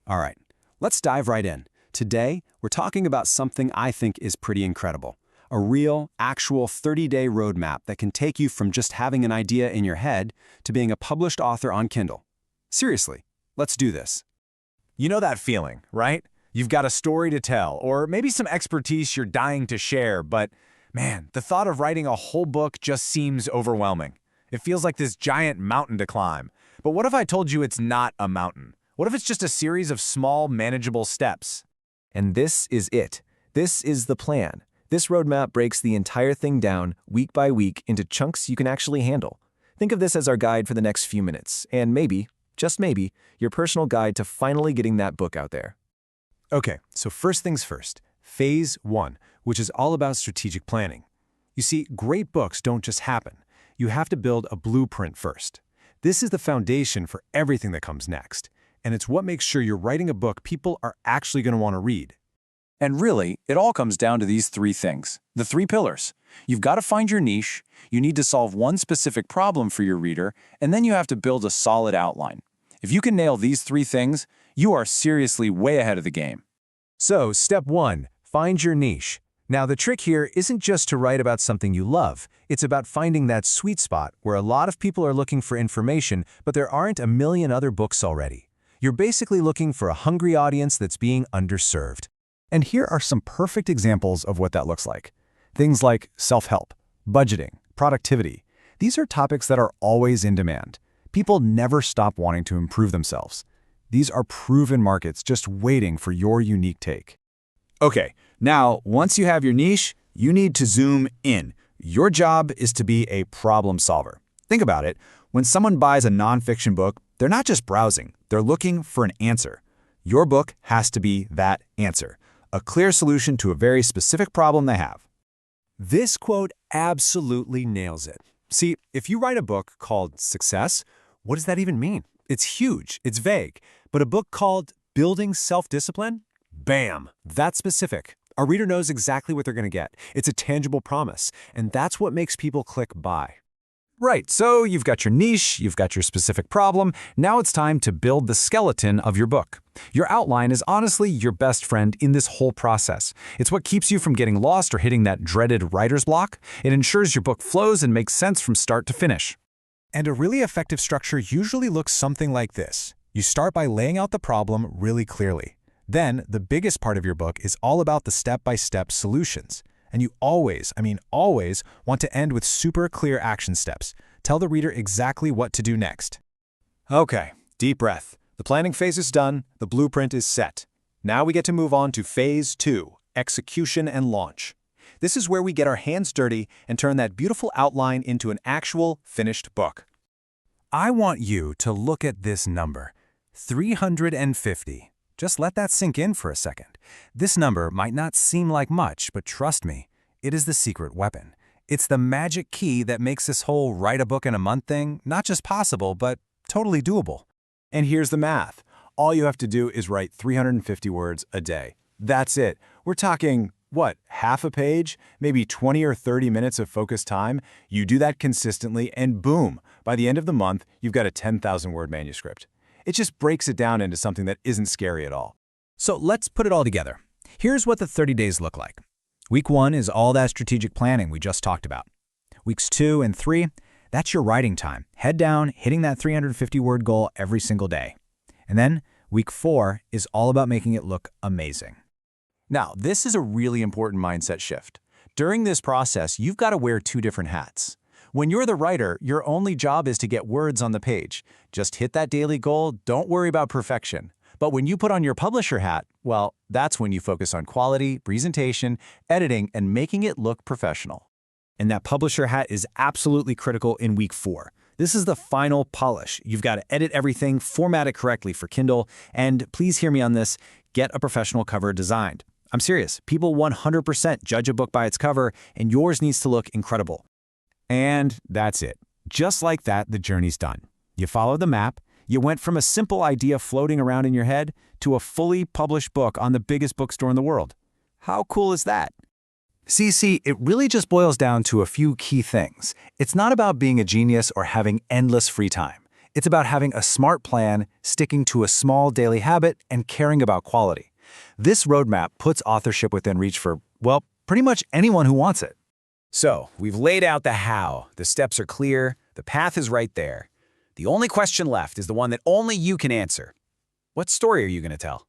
All right, let's dive right in. Today, we're talking about something I think is pretty incredible. A real, actual 30-day roadmap that can take you from just having an idea in your head to being a published author on Kindle. Seriously, let's do this. You know that feeling, right? You've got a story to tell, or maybe some expertise you're dying to share, but man, the thought of writing a whole book just seems overwhelming. It feels like this giant mountain to climb. But what if I told you it's not a mountain? What if it's just a series of small, manageable steps? And this is it. This is the plan. This roadmap breaks the entire thing down, week by week, into chunks you can actually handle. Think of this as our guide for the next few minutes, and maybe, just maybe, your personal guide to finally getting that book out there. Okay, so first things first, Phase 1, which is all about strategic planning. You see, great books don't just happen. You have to build a blueprint first. This is the foundation for everything that comes next, and it's what makes sure you're writing a book people are actually going to want to read. And really, it all comes down to these three things, the three pillars. You've got to find your niche, you need to solve one specific problem for your reader, and then you have to build a solid outline. If you can nail these three things, you are seriously way ahead of the game. So, step 1, find your niche. Now, the trick here isn't just to write about something you love. It's about finding that sweet spot where a lot of people are looking for information, but there aren't a million other books already. You're basically looking for a hungry audience that's being underserved. And here are some perfect examples of what that looks like. Things like self-help, budgeting, productivity. These are topics that are always in demand. People never stop wanting to improve themselves. These are proven markets just waiting for your unique take. Okay, now, once you have your niche, you need to zoom in. Your job is to be a problem solver. Think about it. When someone buys a nonfiction book, they're not just browsing, they're looking for an answer. Your book has to be that answer, a clear solution to a very specific problem they have. This quote absolutely nails it. See, if you write a book called Success, what does that even mean? It's huge, it's vague. But a book called Building Self-Discipline? Bam! That's specific. Our reader knows exactly what they're going to get. It's a tangible promise, and that's what makes people click buy. Right, so you've got your niche, you've got your specific problem. Now it's time to build the skeleton of your book. Your outline is honestly your best friend in this whole process. It's what keeps you from getting lost or hitting that dreaded writer's block. It ensures your book flows and makes sense from start to finish. And a really effective structure usually looks something like this. You start by laying out the problem really clearly. Then, the biggest part of your book is all about the step-by-step solutions. And you always, always, want to end with super clear action steps. Tell the reader exactly what to do next. Okay, deep breath. The planning phase is done, the blueprint is set. Now we get to move on to Phase 2, execution and launch. This is where we get our hands dirty and turn that beautiful outline into an actual finished book. I want you to look at this number, 350. Just let that sink in for a second. This number might not seem like much, but trust me, it is the secret weapon. It's the magic key that makes this whole write a book in a month thing not just possible, but totally doable. And here's the math. All you have to do is write 350 words a day. That's it. We're talking, what, half a page? Maybe 20 or 30 minutes of focused time? You do that consistently, and boom, by the end of the month, you've got a 10,000-word manuscript. It just breaks it down into something that isn't scary at all. So let's put it all together. Here's what the 30 days look like. Week 1 is all that strategic planning we just talked about. Weeks 2 and 3, that's your writing time. Head down, hitting that 350-word goal every single day. And then week 4 is all about making it look amazing. Now, this is a really important mindset shift. During this process, you've got to wear two different hats. When you're the writer, your only job is to get words on the page. Just hit that daily goal, don't worry about perfection. But when you put on your publisher hat, well, that's when you focus on quality, presentation, editing, and making it look professional. And that publisher hat is absolutely critical in week 4. This is the final polish. You've got to edit everything, format it correctly for Kindle, and please hear me on this, get a professional cover designed. I'm serious, people 100% judge a book by its cover, and yours needs to look incredible. And that's it. Just like that, the journey's done. You followed the map, you went from a simple idea floating around in your head to a fully published book on the biggest bookstore in the world. How cool is that? See, it really just boils down to a few key things. It's not about being a genius or having endless free time. It's about having a smart plan, sticking to a small daily habit, and caring about quality. This roadmap puts authorship within reach for, well, pretty much anyone who wants it. So, we've laid out the how. The steps are clear. The path is right there. The only question left is the one that only you can answer. What story are you going to tell?